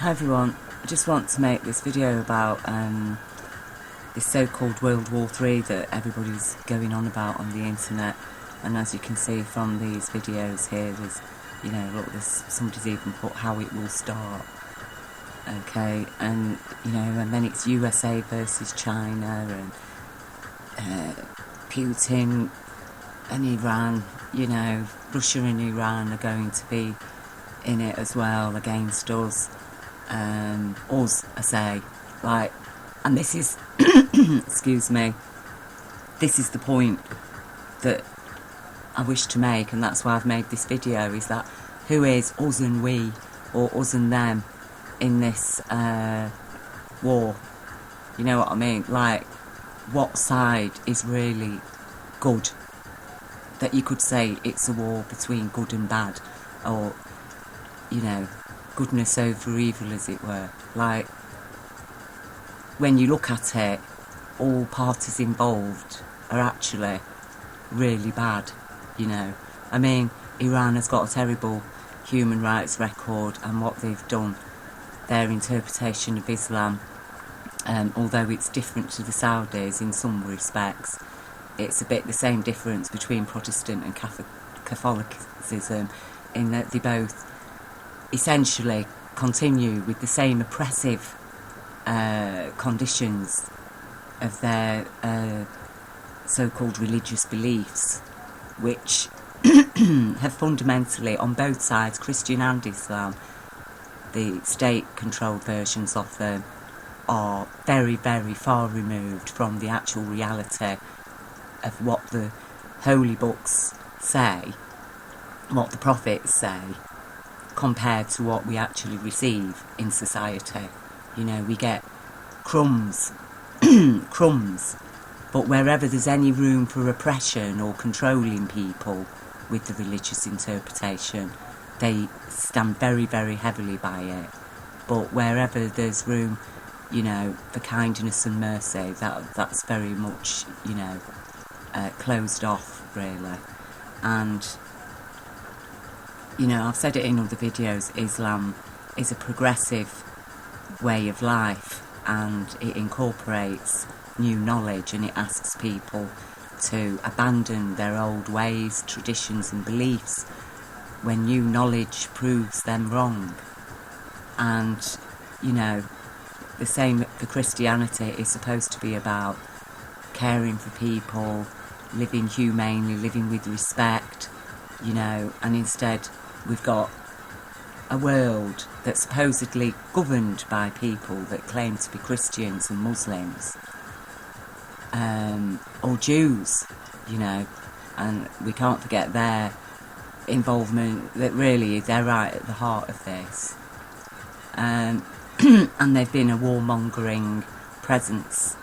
Hi everyone, I just want to make this video about this so-called World War III that everybody's going on about on the internet. And as you can see from these videos here, there's, look, somebody's even put how it will start. Okay, and and then it's USA versus China, and Putin and Iran, Russia and Iran are going to be in it as well against us. Us, I say, and this is, excuse me, this is the point that I wish to make, and that's why I've made this video, is that who is us and we, or us and them, in this war? You know what I mean? What side is really good? That you could say it's a war between good and bad, or, goodness over evil, as it were. When you look at it, all parties involved are actually really bad, I mean, Iran has got a terrible human rights record, and what they've done, their interpretation of Islam, although it's different to the Saudis in some respects, it's a bit the same difference between Protestant and Catholicism, in that they both essentially continue with the same oppressive conditions of their so-called religious beliefs, which have fundamentally, on both sides, Christian and Islam, the state-controlled versions of them are very, very far removed from the actual reality of what the holy books say, what the prophets say, compared to what we actually receive in society. We get crumbs, crumbs, but wherever there's any room for oppression or controlling people with the religious interpretation, they stand very, very heavily by it. But wherever there's room, for kindness and mercy, that's very much, closed off, really. And I've said it in other videos, Islam is a progressive way of life, and it incorporates new knowledge, and it asks people to abandon their old ways, traditions and beliefs when new knowledge proves them wrong. And, the same for Christianity. Is supposed to be about caring for people, living humanely, living with respect, and instead we've got a world that's supposedly governed by people that claim to be Christians and Muslims, or Jews, and we can't forget their involvement, that really they're right at the heart of this. And they've been a warmongering presence,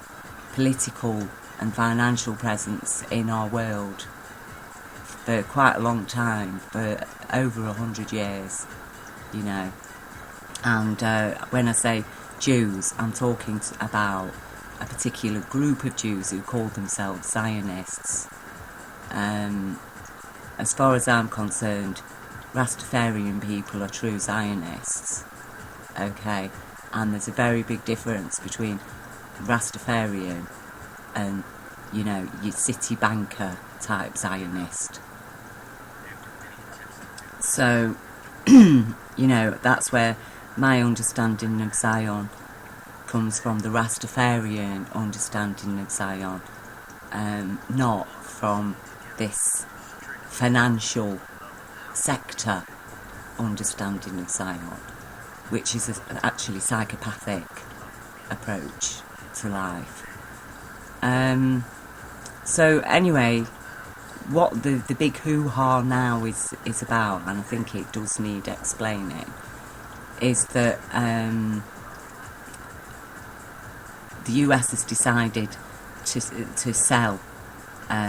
political and financial presence in our world for quite a long time, for over 100 years, And when I say Jews, I'm talking about a particular group of Jews who call themselves Zionists. As far as I'm concerned, Rastafarian people are true Zionists. Okay, and there's a very big difference between Rastafarian and, your city banker type Zionist. So, that's where my understanding of Zion comes from, the Rastafarian understanding of Zion, not from this financial sector understanding of Zion, which is an actually psychopathic approach to life. So anyway, what the big hoo-ha now is about, and I think it does need explaining, is that the US has decided to sell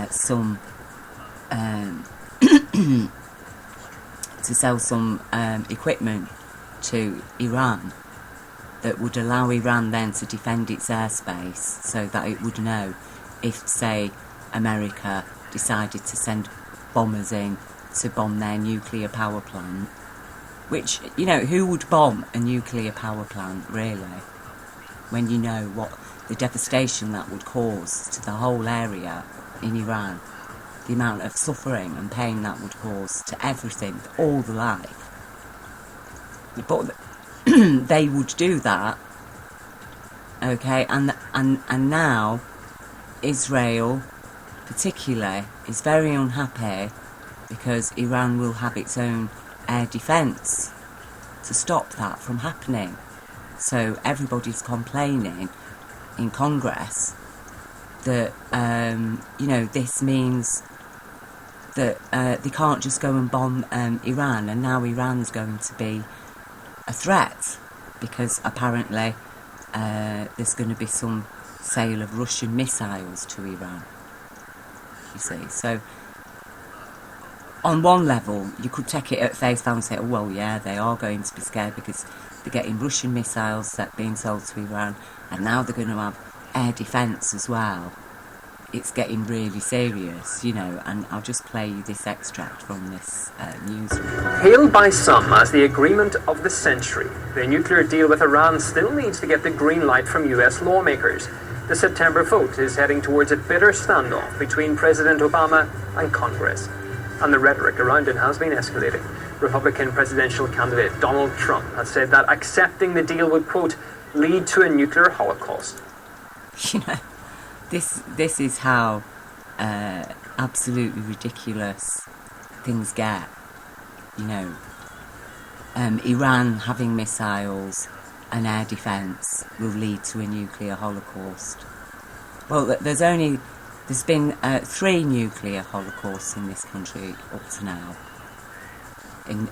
some equipment to Iran that would allow Iran then to defend its airspace, so that it would know if, say, America decided to send bombers in to bomb their nuclear power plant, Which, you know, who would bomb a nuclear power plant, really, when you know what the devastation that would cause to the whole area in Iran, the amount of suffering and pain that would cause to everything, all the life. But they would do that, okay, and now Israel particularly is very unhappy because Iran will have its own air defence to stop that from happening. So everybody's complaining in Congress that, you know, this means that they can't just go and bomb Iran, and now Iran's going to be a threat because apparently there's going to be some sale of Russian missiles to Iran, you see. So on one level you could take it at face value and say, oh well, yeah, they are going to be scared because they're getting Russian missiles that being sold to Iran, and now they're going to have air defence as well. It's getting really serious, you know, and I'll just play you this extract from this news report. Hailed by some as the agreement of the century, the nuclear deal with Iran still needs to get the green light from US lawmakers. The September vote is heading towards a bitter standoff between President Obama and Congress, and the rhetoric around it has been escalating. Republican presidential candidate Donald Trump has said that accepting the deal would, quote, lead to a nuclear holocaust. You know, this is how absolutely ridiculous things get. You know, Iran having missiles and air defence will lead to a nuclear holocaust. Well, there's been 3 nuclear holocausts in this country up to now. In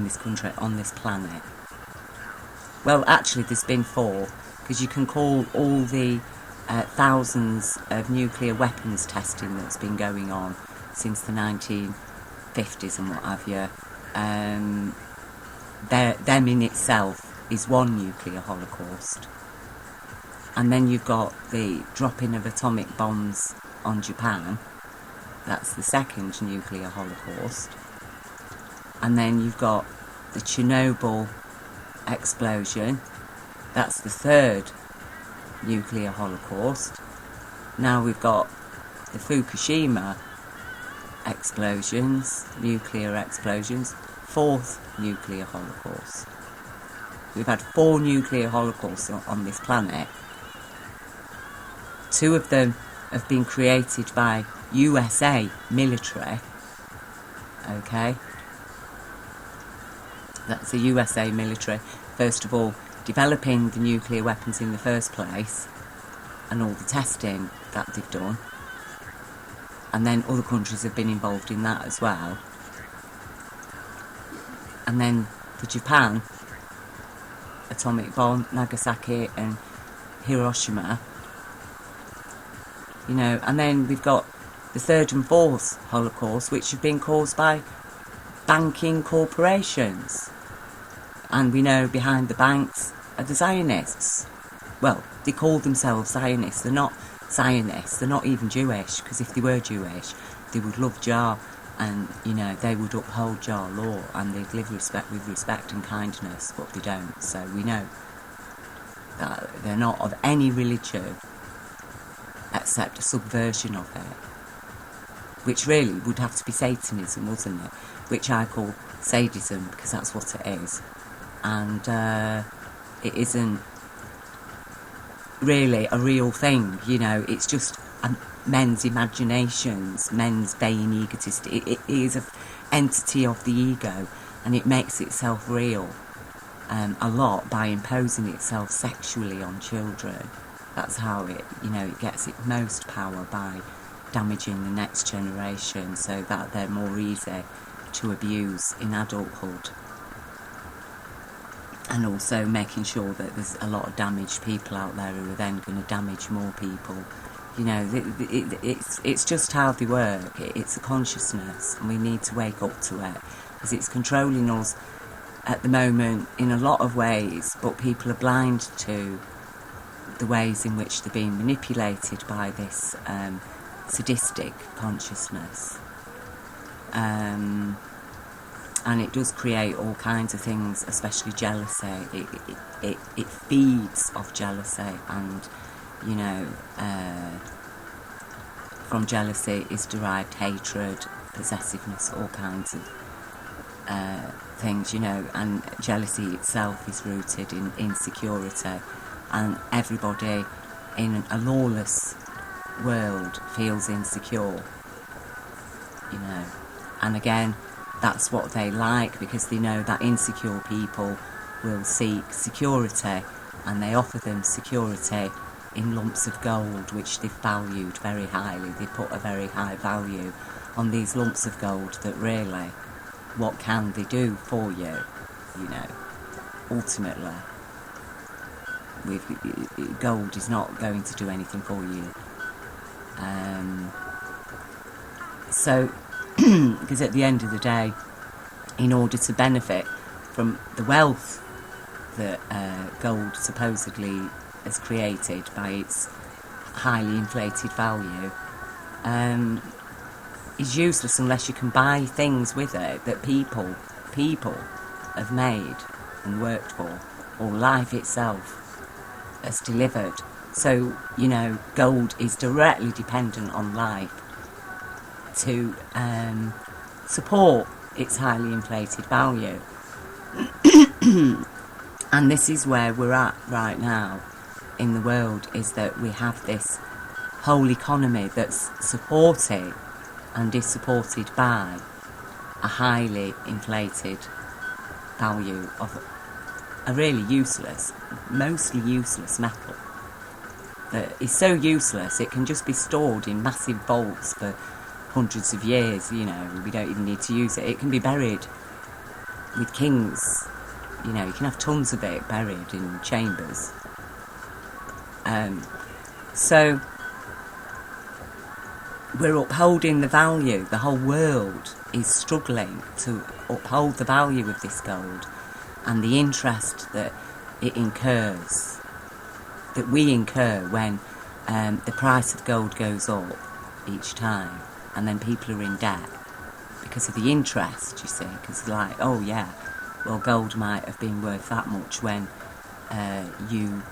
this country, on this planet. Well, actually, there's been 4, because you can call all the thousands of nuclear weapons testing that's been going on since the 1950s and what have you. Them in itself is one nuclear holocaust. And then you've got the dropping of atomic bombs on Japan. That's the 2nd nuclear holocaust. And then you've got the Chernobyl explosion. That's the 3rd nuclear holocaust. Now we've got the Fukushima explosions, nuclear explosions, 4th nuclear holocaust. We've had 4 nuclear holocausts on this planet. 2 of them have been created by USA military. Okay? That's the USA military, first of all, developing the nuclear weapons in the first place, and all the testing that they've done. And then other countries have been involved in that as well. And then the Japan atomic bomb, Nagasaki and Hiroshima. You know, and then we've got the 3rd and 4th Holocaust, which have been caused by banking corporations. And we know behind the banks are the Zionists. Well, they call themselves Zionists. They're not Zionists. They're not even Jewish, because if they were Jewish, they would love Jah, and, you know, they would uphold Jah law, and they'd live with respect and kindness, but they don't. So we know that they're not of any religion except a subversion of it, which really would have to be Satanism, wouldn't it? Which I call sadism, because that's what it is. And it isn't really a real thing, you know, it's just men's imaginations, men's vain egotist. It is an entity of the ego, and it makes itself real a lot by imposing itself sexually on children. That's how it, you know, it gets its most power, by damaging the next generation so that they're more easy to abuse in adulthood. And also making sure that there's a lot of damaged people out there who are then going to damage more people. You know, it's just how they work. It's a consciousness, and we need to wake up to it, because it's controlling us at the moment in a lot of ways, but people are blind to the ways in which they're being manipulated by this sadistic consciousness. and it does create all kinds of things, especially jealousy. It feeds off jealousy, and you know, from jealousy is derived hatred, possessiveness, all kinds of things, you know, and jealousy itself is rooted in insecurity, and everybody in a lawless world feels insecure, you know, and again, that's what they like, because they know that insecure people will seek security, and they offer them security in lumps of gold, which they've valued very highly. They put a very high value on these lumps of gold that really, what can they do for you, you know, ultimately. Gold is not going to do anything for you. So, because at the end of the day, in order to benefit from the wealth that gold supposedly has created by its highly inflated value, is useless unless you can buy things with it that people have made and worked for, or life itself has delivered. So, you know, gold is directly dependent on life to support its highly inflated value. And this is where we're at right now in the world, is that we have this whole economy that's supported and is supported by a highly inflated value of a really useless, mostly useless metal that is so useless it can just be stored in massive vaults for hundreds of years, you know, we don't even need to use it. It can be buried with kings, you know, you can have tons of it buried in chambers. So we're upholding the value. The whole world is struggling to uphold the value of this gold and the interest that it incurs, that we incur when the price of gold goes up each time, and then people are in debt because of the interest, you see, because like, oh yeah, well, gold might have been worth that much when you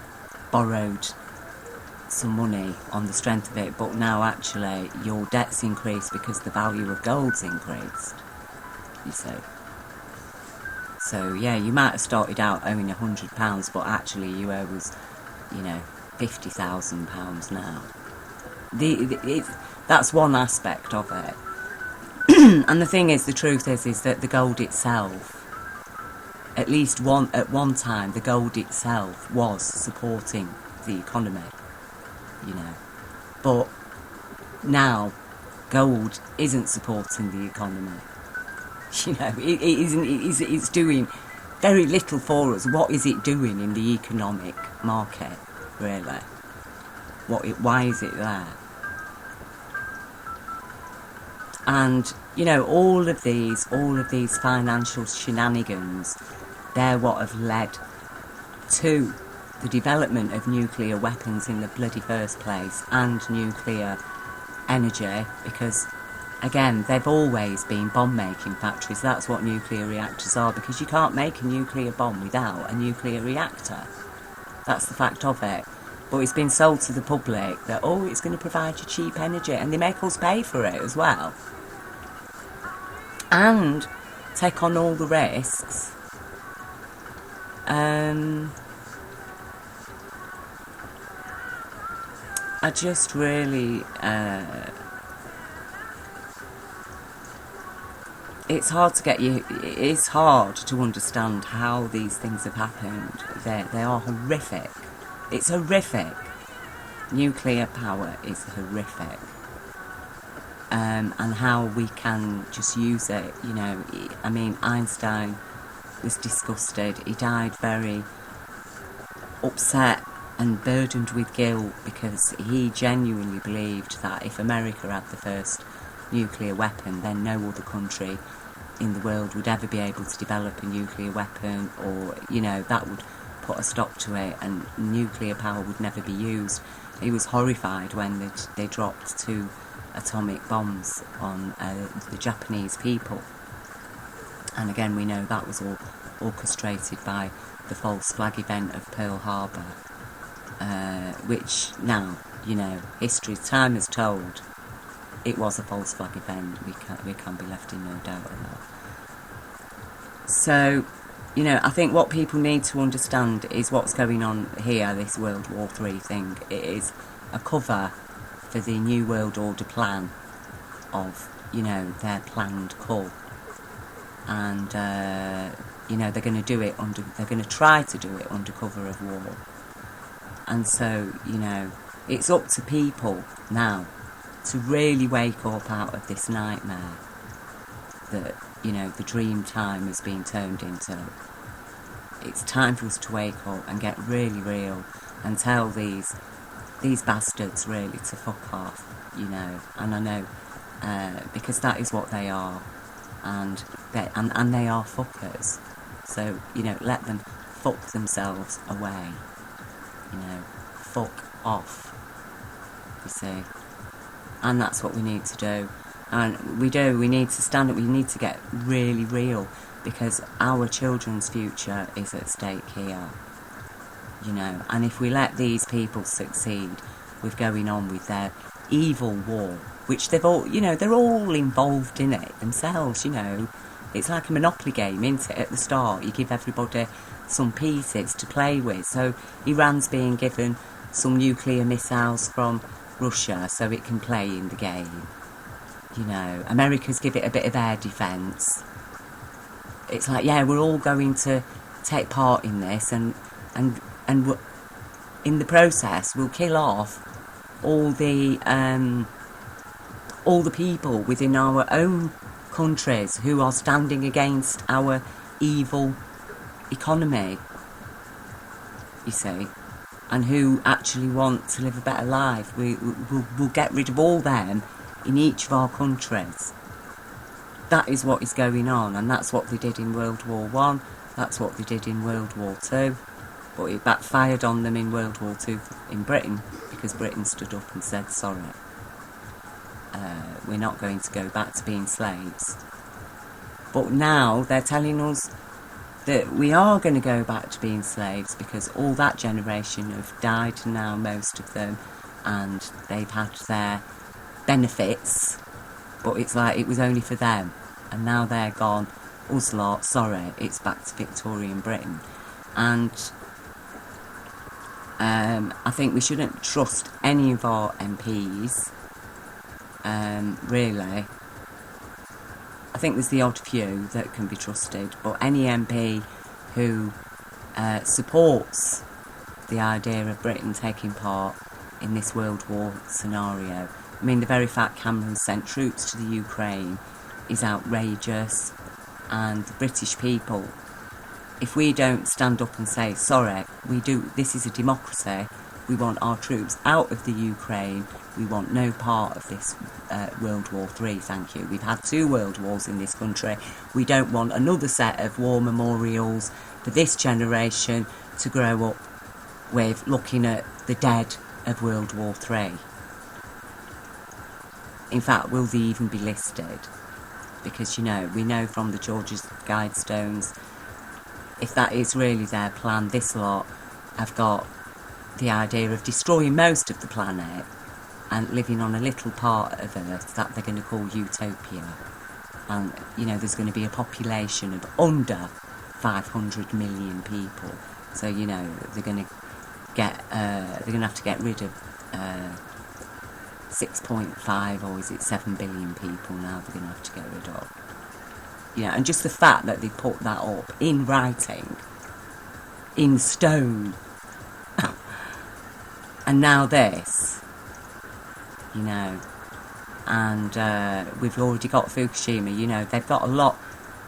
borrowed some money on the strength of it, but now actually your debt's increased because the value of gold's increased, you see. So yeah, you might have started out owing £100, but actually you owe us, you know, £50,000 now. That's one aspect of it. And the thing is, the truth is that the gold itself, at one time, the gold itself was supporting the economy, you know. But now, gold isn't supporting the economy. You know, it's doing very little for us. What is it doing in the economic market, really? Why is it there? And, you know, all of these financial shenanigans, they're what have led to the development of nuclear weapons in the bloody first place, and nuclear energy, because, again, they've always been bomb-making factories. That's what nuclear reactors are, because you can't make a nuclear bomb without a nuclear reactor. That's the fact of it. But it's been sold to the public that, oh, it's going to provide you cheap energy, and they make us pay for it as well. And take on all the risks. I just really... it's hard to understand how these things have happened. They are horrific. It's horrific. Nuclear power is horrific. And how we can just use it, you know. I mean, Einstein was disgusted. He died very upset and burdened with guilt, because he genuinely believed that if America had the first nuclear weapon, then no other country in the world would ever be able to develop a nuclear weapon, or, you know, that would put a stop to it, and nuclear power would never be used. He was horrified when they dropped 2 atomic bombs on the Japanese people. And again, we know that was all orchestrated by the false flag event of Pearl Harbor, which now, time has told it was a false flag event. We can't be left in no doubt of that. So, I think what people need to understand is what's going on here, this World War III thing. It is a cover for the New World Order plan of, their planned coup. And, they're going to do it they're going to try to do it under cover of war. And so, it's up to people now to really wake up out of this nightmare that, the dream time has been turned into. It's time for us to wake up and get really real and tell these bastards really to fuck off, and I know, because that is what they are, and they are fuckers. So, let them fuck themselves away, fuck off, you see. And that's what we need to do. And we need to stand up, we need to get really real, because our children's future is at stake here, and if we let these people succeed with going on with their evil war, which they've all, they're all involved in it themselves, it's like a Monopoly game, isn't it? At the start, you give everybody some pieces to play with. So Iran's being given some nuclear missiles from Russia so it can play in the game. America's give it a bit of air defence. It's like, yeah, we're all going to take part in this, and in the process we'll kill off all the people within our own countries who are standing against our evil economy, you see, and who actually want to live a better life. We'll get rid of all them in each of our countries. That is what is going on, and that's what they did in World War I, that's what they did in World War II, but it backfired on them in World War II in Britain, because Britain stood up and said, sorry, we're not going to go back to being slaves. But now they're telling us that we are going to go back to being slaves, because all that generation have died now, most of them, and they've had their benefits, but it's like it was only for them, and now they're gone. Us lot, sorry, it's back to Victorian Britain. And I think we shouldn't trust any of our MPs, really. I think there's the odd few that can be trusted, but any MP who supports the idea of Britain taking part in this World War scenario, I mean, the very fact Cameron sent troops to the Ukraine is outrageous, and the British people, if we don't stand up and say, sorry, this is a democracy, we want our troops out of the Ukraine, we want no part of this World War III, thank you. We've had 2 world wars in this country. We don't want another set of war memorials for this generation to grow up with, looking at the dead of World War III. In fact, will they even be listed? Because, we know from the George's Guidestones, if that is really their plan, this lot have got the idea of destroying most of the planet and living on a little part of Earth that they're going to call utopia. And, there's going to be a population of under 500 million people. So, they're going to have to get rid of 6.5 or is it 7 billion people now they're going to have to get rid of. And just the fact that they put that up in writing, in stone, and now this, and we've already got Fukushima, they've got a lot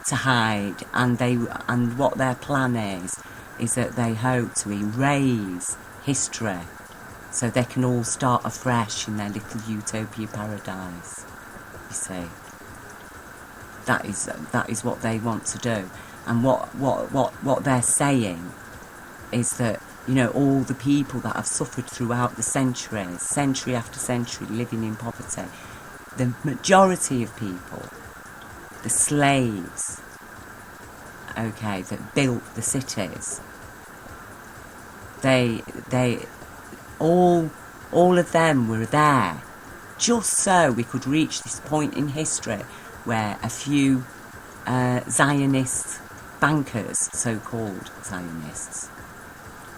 to hide, and what their plan is that they hope to erase history so they can all start afresh in their little utopia paradise, you see. That is what they want to do. And what they're saying is that, all the people that have suffered throughout the centuries, century after century, living in poverty, the majority of people, the slaves, okay, that built the cities, all of them were there just so we could reach this point in history where a few Zionist bankers, so-called Zionists,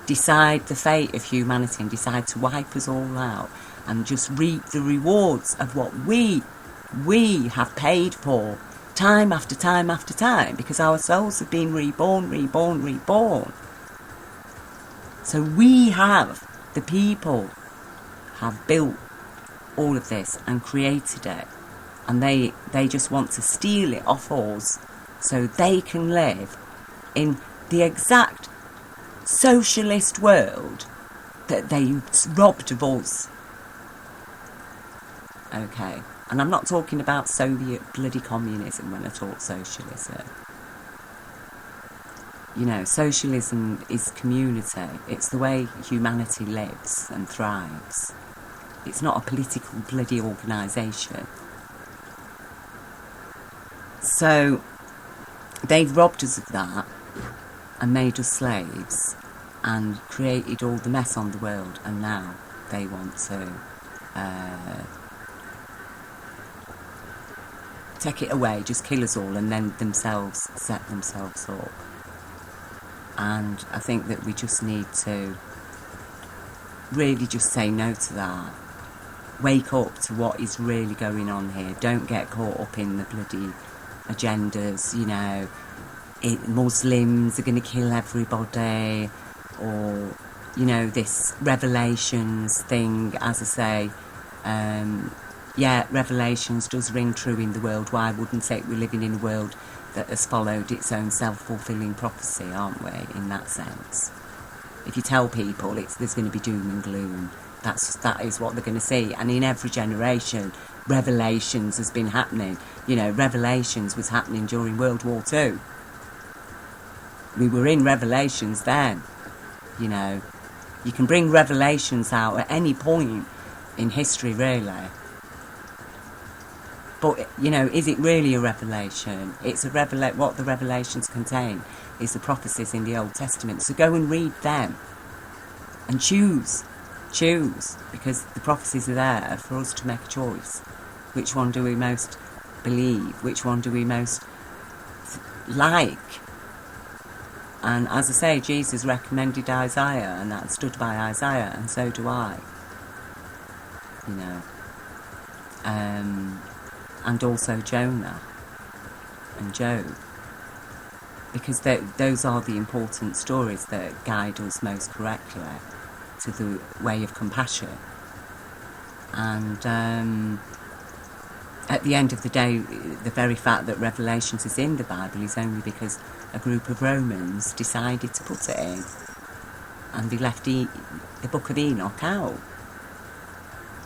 decide the fate of humanity and decide to wipe us all out and just reap the rewards of what we have paid for time after time after time, because our souls have been reborn. So we have, the people have built all of this and created it, and they just want to steal it off us so they can live in the exact socialist world that they robbed of us. Okay, and I'm not talking about Soviet bloody communism when I talk socialism. You know, socialism is community. It's the way humanity lives and thrives. It's not a political bloody organisation. So they've robbed us of that and made us slaves and created all the mess on the world, and now they want to take it away, just kill us all, and then themselves set themselves up. And I think that we just need to really just say no to that. Wake up to what is really going on here. Don't get caught up in the bloody agendas, you know. Muslims are going to kill everybody, or, you know, this Revelations thing. As I say, yeah, Revelations does ring true in the world. Why wouldn't it? We're living in a world that has followed its own self-fulfilling prophecy, aren't we, in that sense? If you tell people there's going to be doom and gloom, that is what they're going to see. And in every generation, Revelations has been happening. You know, Revelations was happening during World War II. We were in Revelations then. You know, you can bring Revelations out at any point in history, really. But, you know, is it really a revelation? It's a what the revelations contain is the prophecies in the Old Testament. So go and read them and choose, because the prophecies are there for us to make a choice. Which one do we most believe? Which one do we most like? And as I say, Jesus recommended Isaiah, and that stood by Isaiah, and so do I. You know. And also Jonah and Job, because those are the important stories that guide us most correctly to the way of compassion. And at the end of the day, the very fact that Revelations is in the Bible is only because a group of Romans decided to put it in, and they left the Book of Enoch out.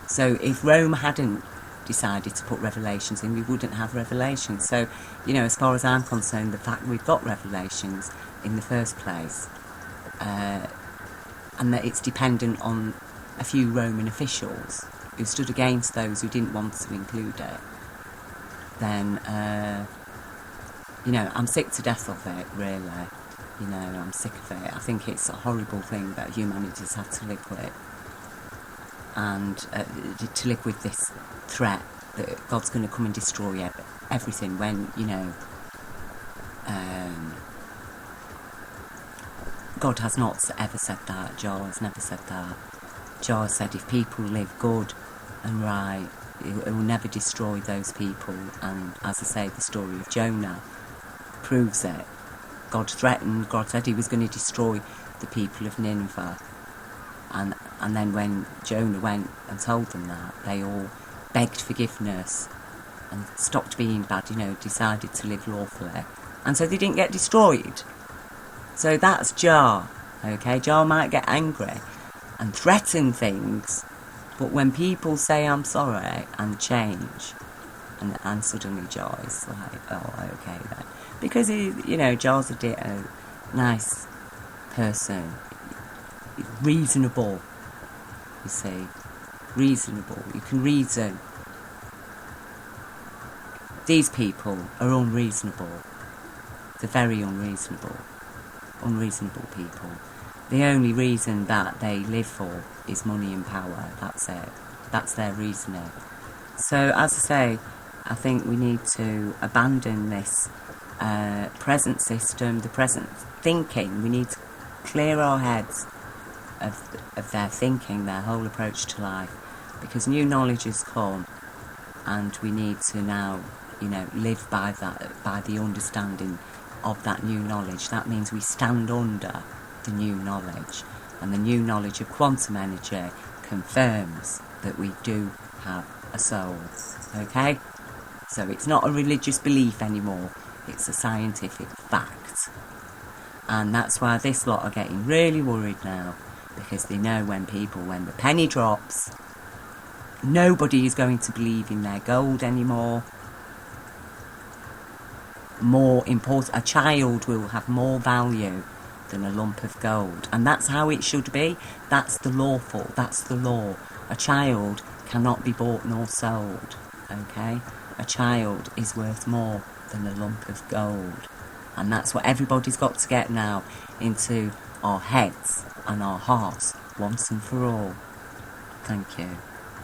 So if Rome hadn't decided to put Revelations in, we wouldn't have Revelations. So, you know, as far as I'm concerned, the fact we've got Revelations in the first place, and that it's dependent on a few Roman officials who stood against those who didn't want to include it, then, you know, I'm sick to death of it, really. You know, I'm sick of it. I think it's a horrible thing that humanity's had to live with. And to live with this threat that God's going to come and destroy everything, when, you know, God has not ever said that. Jah has never said that. Jah said if people live good and right, it will never destroy those people. And as I say, the story of Jonah proves it. God threatened, God said he was going to destroy the people of Nineveh. And then when Jonah went and told them that, they all begged forgiveness and stopped being bad, you know, decided to live lawfully. And so they didn't get destroyed. So that's Jah, okay? Jah might get angry and threaten things, but when people say I'm sorry and change, and suddenly Jah is like, oh, okay then. Because, you know, Jah's a nice person, reasonable. You see, reasonable. You can reason. These people are unreasonable. They're very unreasonable people. The only reason that they live for is money and power. That's it. That's their reasoning. So, as I say, I think we need to abandon this present system, the present thinking. We need to clear our heads of their thinking, their whole approach to life, because new knowledge has come, and we need to now, live by that, by the understanding of that new knowledge. That means we stand under the new knowledge, and the new knowledge of quantum energy confirms that we do have a soul. Okay? So it's not a religious belief anymore, it's a scientific fact. And that's why this lot are getting really worried now, because they know when the penny drops, nobody is going to believe in their gold anymore. More important, a child will have more value than a lump of gold. And that's how it should be. That's the lawful, that's the law. A child cannot be bought nor sold, okay? A child is worth more than a lump of gold. And that's what everybody's got to get now into our heads and our hearts once and for all. Thank you.